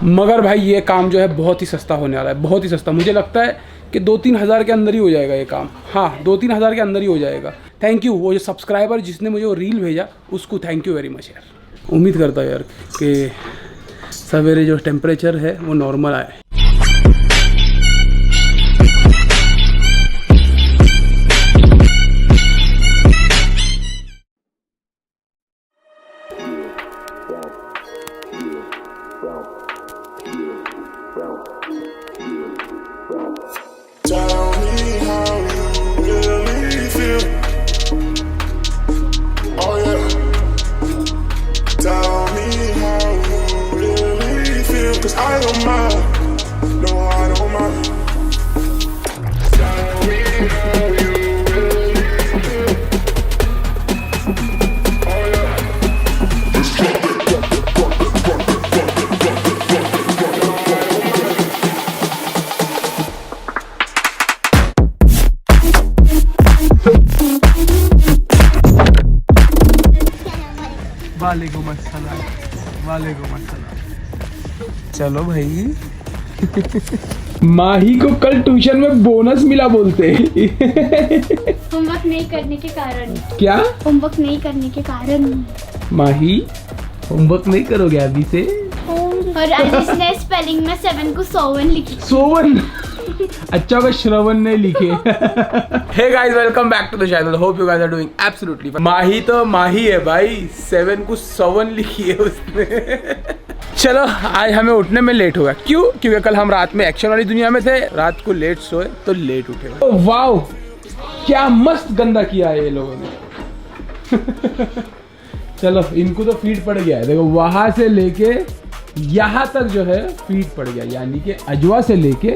मगर भाई ये काम जो है बहुत ही सस्ता होने वाला है, बहुत ही सस्ता। मुझे लगता है कि 2-3 हज़ार के अंदर ही हो जाएगा ये काम। हाँ, 2-3 हज़ार के अंदर ही हो जाएगा। थैंक यू वो जो सब्सक्राइबर जिसने मुझे वो रील भेजा, उसको थैंक यू वेरी मच यार। उम्मीद करता है यार कि सवेरे जो टेम्परेचर है वो नॉर्मल आए। वालेकुम अस्सलाम, वालेकुम अस्सलाम। चलो भाई। माही को कल ट्यूशन में बोनस मिला बोलते। होमवर्क नहीं करने के कारण। क्या? होमवर्क नहीं करने के कारण। माही होमवर्क नहीं करोगे अभी से? और आज इसने स्पेलिंग में 7 को 7 लिखी। 7 अच्छा का श्रवण नहीं लिखे। Hey guys, welcome back to the channel. Hope you guys are doing absolutely fine. Mahi तो माही है भाई, 7 को 7 लिखी है उसने। चलो आज हमें उठने में लेट होगा। क्यों? क्योंकि कल हम रात में एक्शन वाली दुनिया में थे, रात को लेट सोए तो लेट उठे। ओह वाओ, क्या मस्त गंदा किया है ये लोगों ने। चलो इनको तो फीड पड़ गया है। देखो वहां से लेके यहाँ तक जो है फीड पड़ गया, यानी कि अजवा से लेके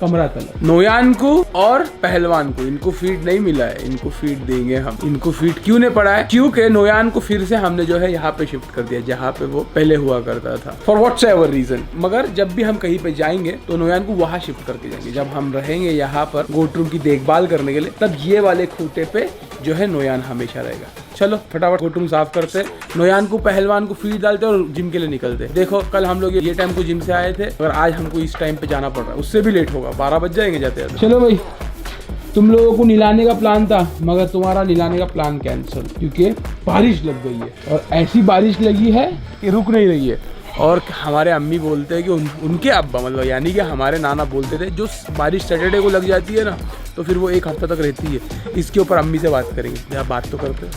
कमरा तलक। नोयान को और पहलवान को इनको फीड नहीं मिला है, इनको फीड देंगे हम। इनको फीड क्यों नहीं पड़ा है? क्योंकि नोयान को फिर से हमने जो है यहाँ पे शिफ्ट कर दिया, जहाँ पे वो पहले हुआ करता था, फॉर व्हाट्स एवर रीजन। मगर जब भी हम कहीं पे जाएंगे तो नोयान को वहाँ शिफ्ट करके जाएंगे। जब हम रहेंगे यहाँ पर गोट रूम की देखभाल करने के लिए, तब ये वाले खूंटे पे जो है नोयान हमेशा रहेगा। चलो फटाफट गोट रूम साफ करते, नोयान को पहलवान को फीड डालते और जिम के लिए निकलते। देखो कल हम लोग ये टाइम को जिम से आए थे, और आज हमको इस टाइम पे जाना पड़ रहा है, उससे भी लेट होगा, 12 बज जाएंगे जाते जाते। चलो भाई, तुम लोगों को निलाने का प्लान था, मगर तुम्हारा निलाने का प्लान कैंसिल, क्योंकि बारिश लग गई है। और ऐसी बारिश लगी है कि रुक नहीं रही है। और हमारे अम्मी बोलते हैं कि उनके अब्बा, मतलब यानी कि हमारे नाना बोलते थे, जो बारिश सैटरडे को लग जाती है ना, तो फिर वो 1 हफ्ता तक रहती है। इसके ऊपर अम्मी से बात करेंगे, जरा बात तो करते हैं।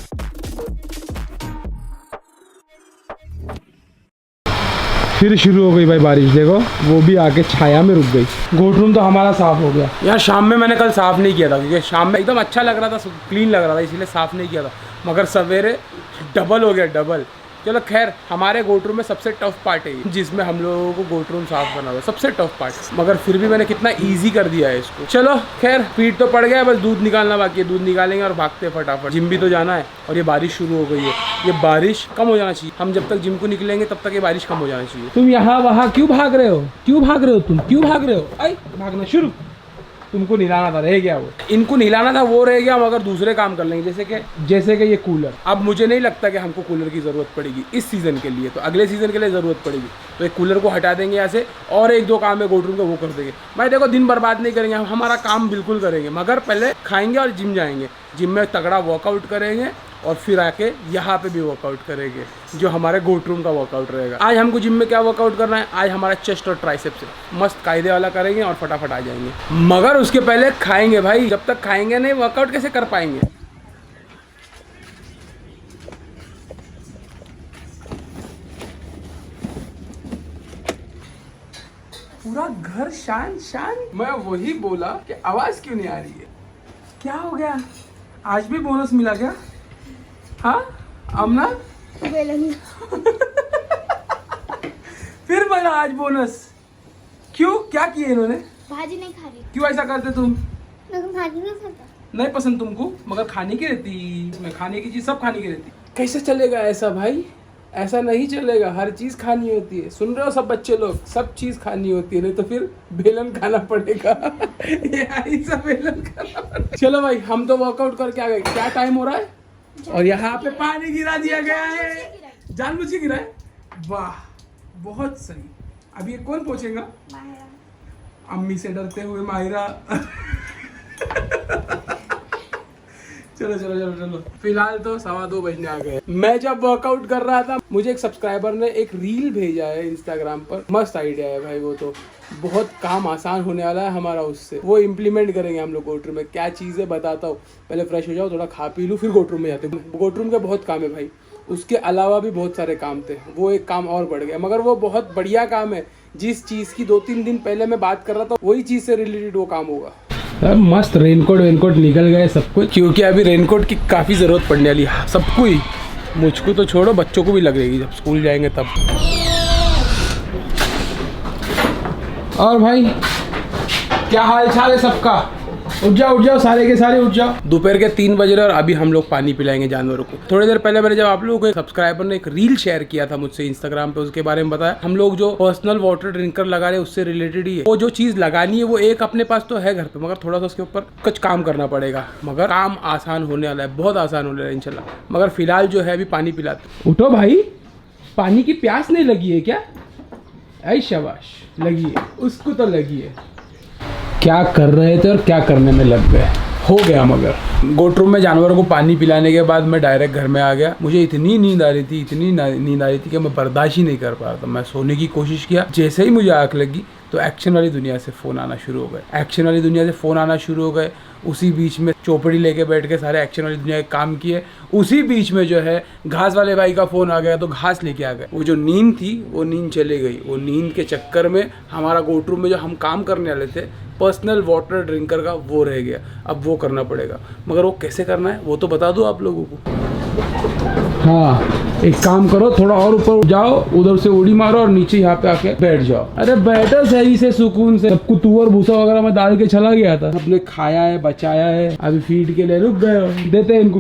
फिर शुरू हो गई भाई बारिश, देखो वो भी आके छाया में रुक गई। गोट रूम तो हमारा साफ हो गया। यार शाम में मैंने कल साफ नहीं किया था, क्योंकि शाम में एकदम अच्छा लग रहा था, क्लीन लग रहा था, इसीलिए साफ नहीं किया था। मगर सवेरे डबल हो गया, डबल। चलो खैर, हमारे गोट रूम में सबसे टफ पार्ट है ये, जिसमें हम लोगों को गोट रूम साफ करना होगा, सबसे टफ पार्ट। मगर फिर भी मैंने कितना इजी कर दिया है इसको। चलो खैर, फीड तो पड़ गया, बस दूध निकालना बाकी है। दूध निकालेंगे और भागते फटाफट, जिम भी तो जाना है। और ये बारिश शुरू हो गई है, ये बारिश कम हो जाना चाहिए। हम जब तक जिम को निकलेंगे तब तक ये बारिश कम हो जाना चाहिए। तुम यहाँ वहाँ क्यों भाग रहे हो? क्यों भाग रहे हो तुम? क्यों भाग रहे हो? आई भागना शुरू। तुमको नहलाना था, रह गया वो। इनको नहलाना था, वो रह गया। मगर दूसरे काम कर लेंगे, जैसे कि ये कूलर। अब मुझे नहीं लगता कि हमको कूलर की ज़रूरत पड़ेगी इस सीज़न के लिए, तो अगले सीज़न के लिए ज़रूरत पड़ेगी। तो एक कूलर को हटा देंगे यहाँ से, और 1-2 काम है गोट रूम का, वो कर देंगे। भाई देखो, दिन बर्बाद नहीं करेंगे, हम हमारा काम बिल्कुल करेंगे, मगर पहले खाएंगे और जिम जाएंगे। जिम में तगड़ा वर्कआउट करेंगे और फिर आके यहाँ पे भी वर्कआउट करेंगे, जो हमारे गोट रूम का वर्कआउट रहेगा। आज हमको जिम में क्या वर्कआउट करना है? आज हमारा चेस्ट और ट्राइसेप्स है, मस्त कायदे वाला करेंगे और फटाफट आ जाएंगे। मगर उसके पहले खाएंगे भाई, जब तक खाएंगे नहीं वर्कआउट कैसे कर पाएंगे? पूरा घर शांत शांत। मैं वही बोला कि आवाज क्यों नहीं आ रही है? क्या हो गया? आज भी बोनस मिला क्या? हाँ आमना? फिर मिला आज बोनस? क्यों, क्या किए इन्होंने? भाजी नहीं खा रही। क्यों ऐसा करते तुम? भाजी नहीं खाता। नहीं पसंद तुमको, मगर खाने की रहती, मैं खाने की चीज सब खाने की रहती। कैसे चलेगा ऐसा भाई? ऐसा नहीं चलेगा, हर चीज खानी होती है। सुन रहे हो सब बच्चे लोग, सब चीज खानी होती है, नहीं तो फिर बेलन खाना पड़ेगा। ऐसा बेलन खाना पड़ेगा। चलो भाई, हम तो वर्कआउट करके आ गए। क्या टाइम हो रहा है? और यहाँ पे पानी गिरा दिया गया है, जानबूझ के गिरा है। वाह बहुत सही। अभी ये कौन पूछेगा? अम्मी से डरते हुए माहिरा। चलो चलो चलो चलो, फिलहाल तो 2:15 बजने आ गए। मैं जब वर्कआउट कर रहा था, मुझे एक सब्सक्राइबर ने एक रील भेजा है इंस्टाग्राम पर। मस्त आइडिया है भाई, वो तो बहुत काम आसान होने वाला है हमारा उससे। वो इम्प्लीमेंट करेंगे हम लोग गोट्रूम में। क्या चीज़ है बताता हूँ, पहले फ्रेश हो जाओ, थोड़ा खा पी लूँ, फिर गोट्रूम में जाते हैं। गोट्रूम के बहुत काम है भाई, उसके अलावा भी बहुत सारे काम थे। वो एक काम और बढ़ गया, मगर वो बहुत बढ़िया काम है। जिस चीज़ की 2-3 दिन पहले मैं बात कर रहा था, वही चीज़ से रिलेटेड वो काम होगा। मस्त रेनकोट वेनकोट निकल गए सब कुछ, क्योंकि अभी रेनकोट की काफ़ी ज़रूरत पड़ने वाली है सबको ही। मुझको तो छोड़ो, बच्चों को भी लगेगी जब स्कूल जाएंगे तब। और भाई क्या हाल चाल है सबका? उठ जाओ सारे के सारे उठ जाओ। दोपहर के 3 बज रहे और अभी हम लोग पानी पिलाएंगे जानवरों को। थोड़ी देर पहले मैंने जब आप लोगों को सब्सक्राइबर ने एक रील शेयर किया था मुझसे इंस्टाग्राम पे, उसके बारे में बताया। हम लोग जो पर्सनल वाटर ड्रिंकर लगा रहे हैं उससे रिलेटेड ही है। वो जो चीज़ लगानी है वो एक अपने पास तो है घर पे, मगर थोड़ा सा उसके ऊपर कुछ काम करना पड़ेगा। मगर काम आसान होने वाला है, बहुत आसान होने वाला है इंशाल्लाह। मगर फिलहाल जो है अभी पानी पिलाते। उठो भाई, पानी की प्यास नहीं लगी है क्या? ऐ शाबाश, लगी है, उसको तो लगी है। क्या कर रहे थे और क्या करने में लग गए, हो गया। मगर गोट्रूम में जानवरों को पानी पिलाने के बाद मैं डायरेक्ट घर में आ गया। मुझे इतनी नींद आ रही थी, इतनी नींद आ रही थी कि मैं बर्दाश्त ही नहीं कर पा रहा था। मैं सोने की कोशिश किया, जैसे ही मुझे आँख लगी तो एक्शन वाली दुनिया से फ़ोन आना शुरू हो गए। एक्शन वाली दुनिया से फ़ोन आना शुरू हो गए। उसी बीच में चौपड़ी लेके बैठ के सारे एक्शन वाली दुनिया के काम किए। उसी बीच में जो है घास वाले भाई का फ़ोन आ गया तो घास लेके आ गए। वो जो नींद थी वो नींद चली गई। वो नींद के चक्कर में हमारा गोट्रूम में जो हम काम करने वाले थे पर्सनल वाटर ड्रिंकर का, वो रह गया। अब वो करना पड़ेगा, मगर वो कैसे करना है वो तो बता दो आप लोगों को। हाँ, एक काम करो, थोड़ा और ऊपर जाओ, उधर से उड़ी मारो और नीचे यहाँ पे आके बैठ जाओ। अरे बैठो सही से सुकून से। सबको तुअर भूसा वगैरह मैं डाल के चला गया था, अपने खाया है, बचाया है। अभी फीड के लिए रुक गए हो। देते हैं इनको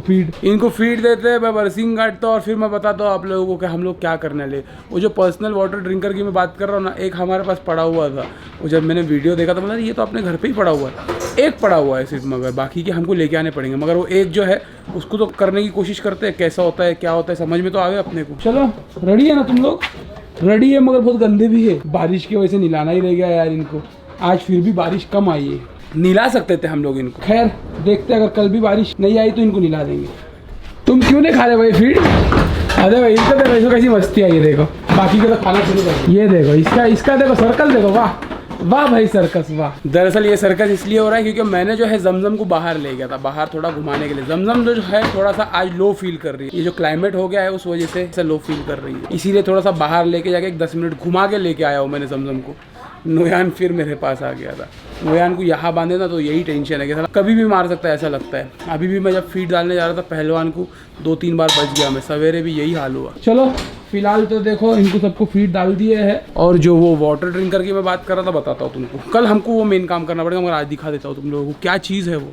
फीड देते हैं। मैं बरसिंग काटता हूँ और फिर मैं बताता हूँ आप लोगों को कि हम लोग क्या करने ले। वो जो पर्सनल वाटर ड्रिंकर की मैं बात कर रहा हूँ ना, एक हमारे पास पड़ा हुआ था। वो जब मैंने वीडियो देखा था, मतलब ये तो अपने घर पे ही पड़ा हुआ था। एक पड़ा हुआ है सिर्फ, मगर बाकी के हमको लेके आने पड़ेंगे। मगर वो एक जो है उसको तो करने की कोशिश करते हैं, कैसा होता है क्या होता है समझ में तो आ गया अपने को। चलो रेडी है ना तुम लोग? रेडी है, मगर बहुत गंदे भी है। बारिश की वजह से निलाना ही रह गया यार इनको। आज फिर भी बारिश कम आई है, निला सकते थे हम लोग इनको। खैर देखते, अगर कल भी बारिश नहीं आई तो इनको निला देंगे। तुम क्यों नहीं खा रहे भाई फीड? अरे भाई इनका देखो, इसको कैसी मस्ती आई है, देखो। बाकी का तो खाना शुरू कर। ये देखो इसका देखो सर्कल देखो, वाह वाह भाई सर्कस वाह। दरअसल ये सर्कस इसलिए हो रहा है क्योंकि मैंने जो है जमजम को बाहर ले गया था, बाहर थोड़ा घुमाने के लिए। जमजम जो है थोड़ा सा आज लो फील कर रही है। ये जो क्लाइमेट हो गया है उस वजह से लो फील कर रही है, इसीलिए थोड़ा सा बाहर लेके जाके 10 मिनट घुमा के लेके आया हूँ मैंने जमजम को। नोयान फिर मेरे पास आ गया था। नोयान को यहाँ बांधे ना तो यही टेंशन है कि कभी भी मार सकता है ऐसा लगता है। अभी भी मैं जब फीड डालने जा रहा था पहलवान को 2-3 बार बच गया मैं, सवेरे भी यही हाल हुआ। चलो फिलहाल तो देखो इनको सबको फीड डाल दिए है। और जो वो वाटर ड्रिंकर की मैं बात कर रहा था बताता हूँ तुमको। कल हमको वो मेन काम करना पड़ेगा, मगर आज दिखा देता हूँ तुम लोगों को क्या चीज़ है वो।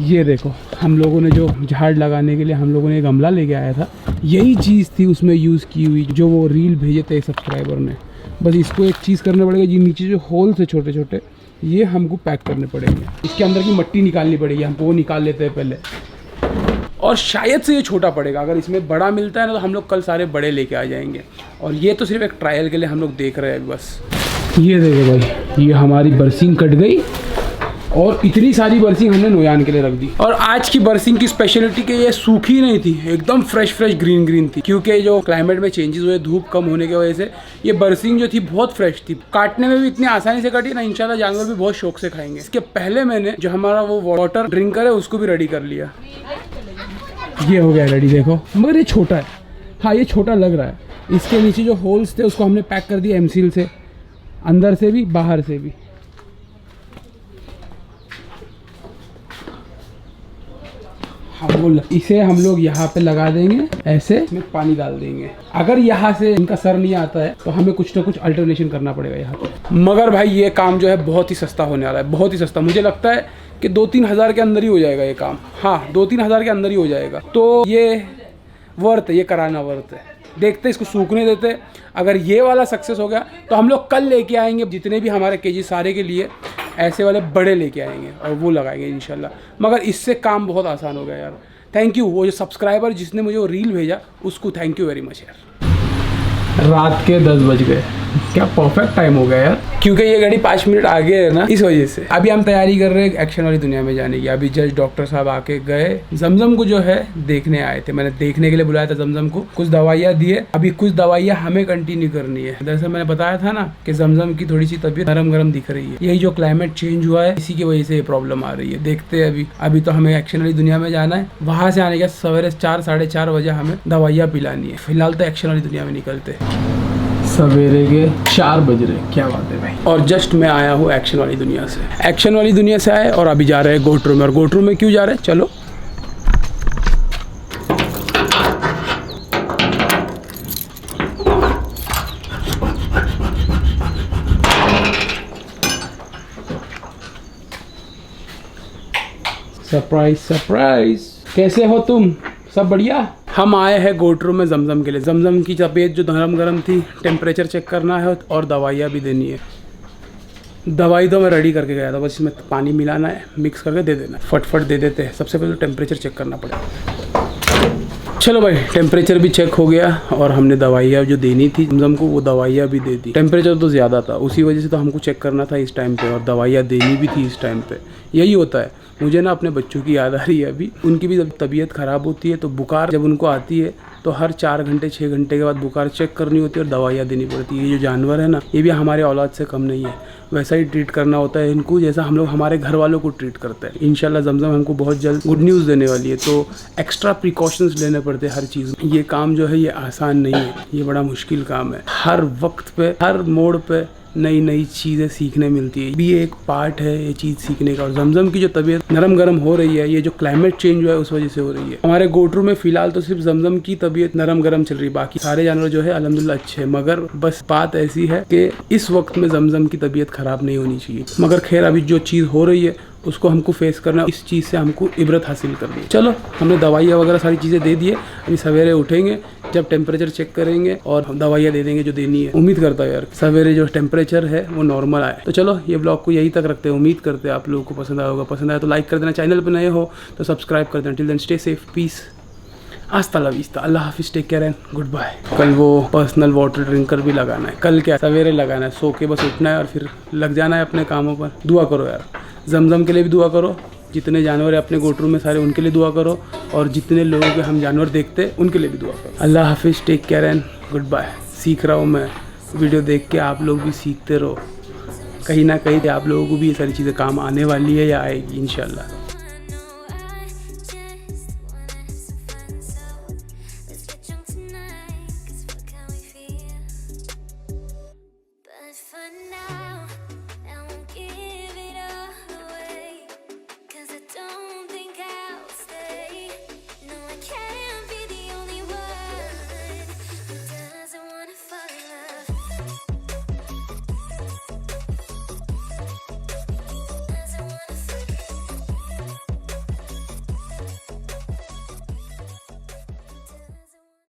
ये देखो, हम लोगों ने जो झाड़ लगाने के लिए हम लोगों ने एक गमला लेके आया था, यही चीज़ थी उसमें यूज़ की हुई, जो वो रील भेजे थे सब्सक्राइबर ने। बस इसको एक चीज़ करना पड़ेगा, जी नीचे जो होल्स है छोटे छोटे, ये हमको पैक करने पड़ेंगे। इसके अंदर की मट्टी निकालनी पड़ेगी हमको, वो निकाल लेते हैं पहले। और शायद से ये छोटा पड़ेगा, अगर इसमें बड़ा मिलता है ना तो हम लोग कल सारे बड़े लेके आ जाएंगे। और ये तो सिर्फ एक ट्रायल के लिए हम लोग देख रहे हैं बस। ये देखो भाई, ये हमारी बरसिंग कट गई और इतनी सारी बरसिंग हमने नोयान के लिए रख दी। और आज की बरसिंग की स्पेशलिटी कि ये सूखी नहीं थी, एकदम फ्रेश ग्रीन थी, क्योंकि जो क्लाइमेट में चेंजेस हुए, धूप कम होने की वजह से ये बरसिंग जो थी बहुत फ्रेश थी। काटने में भी इतनी आसानी से कटी ना, इंशाल्लाह जानवर भी बहुत शौक से खाएंगे। इसके पहले मैंने जो हमारा वो वाटर ड्रिंकर है उसको भी रेडी कर लिया। ये हो गया रेडी, देखो। मगर ये छोटा है, हाँ ये छोटा लग रहा है। इसके नीचे जो होल्स थे उसको हमने पैक कर दिया एमसील से, अंदर से भी बाहर से भी। इसे हम लोग यहाँ पे लगा देंगे, ऐसे इसमें पानी डाल देंगे। अगर यहाँ से इनका सर नहीं आता है तो हमें कुछ ना कुछ अल्टरनेशन करना पड़ेगा यहाँ पे। मगर भाई ये काम जो है बहुत ही सस्ता होने वाला है, बहुत ही सस्ता। मुझे लगता है कि 2-3 हज़ार के अंदर ही हो जाएगा ये काम। हाँ 2-3 हज़ार के अंदर ही हो जाएगा। तो ये वर्थ है, ये कराना वर्थ है। देखते इसको सूखने देते। अगर ये वाला सक्सेस हो गया तो हम लोग कल लेके आएंगे जितने भी हमारे केजी सारे के लिए ऐसे वाले बड़े लेके आएंगे और वो लगाएंगे इंशाल्लाह। मगर इससे काम बहुत आसान हो गया यार। थैंक यू वो जो सब्सक्राइबर जिसने मुझे वो रील भेजा उसको, थैंक यू वेरी मच यार। रात के 10 बज गए। क्या परफेक्ट टाइम हो गया यार, क्योंकि ये गाड़ी 5 मिनट आगे है ना, इस वजह से। अभी हम तैयारी कर रहे हैं एक्शन वाली दुनिया में जाने की। अभी जस्ट डॉक्टर साहब आके गए, जमजम को जो है देखने आए थे, मैंने देखने के लिए बुलाया था जमजम को, कुछ दवाइयाँ दिए, अभी कुछ दवाइयाँ हमें कंटिन्यू करनी है। दरअसल मैंने बताया था ना कि जमजम की थोड़ी सी तबीयत नरम गरम दिख रही है, यही जो क्लाइमेट चेंज हुआ है इसी की वजह से ये प्रॉब्लम आ रही है। देखते हैं अभी तो हमें एक्शन वाली दुनिया में जाना है, वहां से आने के सवेरे 4 साढ़े 4 बजे हमें दवाइयाँ पिलानी है। फिलहाल तो एक्शन वाली दुनिया में निकलते सवेरे के 4 बज रहे, क्या बात है भाई। और जस्ट मैं आया हूँ एक्शन वाली दुनिया से, एक्शन वाली दुनिया से आए और अभी जा रहे हैं गोटरू में। और गोटरू में क्यों जा रहे हैं, चलो। सरप्राइज सरप्राइज, कैसे हो तुम, सब बढ़िया। हम आए हैं गोटरू में जमजम के लिए। जमजम की तबीयत जो नरम गरम थी, टेम्परेचर चेक करना है और दवाइयाँ भी देनी है। दवाई तो मैं रेडी करके गया था, बस इसमें पानी मिलाना है, मिक्स करके दे देना, फटफट दे देते हैं। सबसे पहले तो टेम्परेचर चेक करना पड़ेगा। चलो भाई, टेम्परेचर भी चेक हो गया और हमने दवाइयाँ जो देनी थी जमजम को वो दवाइयाँ भी दे दी। टेम्परेचर तो ज़्यादा था, उसी वजह से तो हमको चेक करना था इस टाइम पे, और दवाइयाँ देनी भी थी इस टाइम पे। यही होता है। मुझे ना अपने बच्चों की याद आ रही है अभी, उनकी भी जब तबीयत ख़राब होती है तो बुखार जब उनको आती है तो हर 4 घंटे 6 घंटे के बाद बुखार चेक करनी होती है और दवाइयाँ देनी पड़ती है। ये जो जानवर है ना, ये भी हमारे औलाद से कम नहीं है, वैसा ही ट्रीट करना होता है इनको जैसा हम लोग हमारे घर वालों को ट्रीट करते हैं। इंशाल्लाह जमजम हमको बहुत जल्द गुड न्यूज़ देने वाली है, तो एक्स्ट्रा प्रिकॉशंस लेने पड़ते हैं हर चीज़ में। ये काम जो है ये आसान नहीं है, ये बड़ा मुश्किल काम है। हर वक्त पे, हर मोड़ पे नई नई चीज़ें सीखने मिलती है, भी एक पार्ट है ये चीज़ सीखने का। और जमजम की जो तबीयत नरम गरम हो रही है, ये जो क्लाइमेट चेंज हुआ है उस वजह से हो रही है। हमारे गोटरू में फिलहाल तो सिर्फ जमजम की तबीयत नरम गरम चल रही है, बाकी सारे जानवर जो है अल्हम्दुलिल्लाह अच्छे हैं। मगर बस बात ऐसी है कि इस वक्त में जमजम की तबीयत खराब नहीं होनी चाहिए। मगर खैर अभी जो चीज़ हो रही है उसको हमको फेस करना, इस चीज़ से हमको इबरत हासिल करनी है। चलो, हमने दवाइयाँ वगैरह सारी चीज़ें दे दी है, अभी सवेरे उठेंगे, जब टेम्परेचर चेक करेंगे और दवाइयाँ दे देंगे जो देनी है। उम्मीद करता हूँ यार सवेरे जो टेम्परेचर है वो नॉर्मल आए। तो चलो, ये ब्लॉग को यही तक रखते हैं। उम्मीद करते हैं आप लोगों को पसंद आया होगा। पसंद आया तो लाइक कर देना, चैनल पर नए हो तो सब्सक्राइब कर देना। Till then stay safe, peace, hasta la vista, अल्लाह हाफिज, take care and goodbye. कल वो पर्सनल वाटर ड्रिंकर भी लगाना है, कल क्या सवेरे लगाना है, सो के बस उठना है और फिर लग जाना है अपने कामों पर। दुआ करो यार, जमजम के लिए भी दुआ करो, जितने जानवर है अपने गोटरू में सारे उनके लिए दुआ करो, और जितने लोगों के हम जानवर देखते हैं उनके लिए भी दुआ करो। अल्लाह हाफिज, take care and goodbye. सीख रहा हूँ मैं, वीडियो देख के आप लोग भी सीखते रहो, कहीं ना कहीं आप लोगों को भी ये सारी चीज़ें काम आने वाली है या आएगी इंशाल्लाह। For now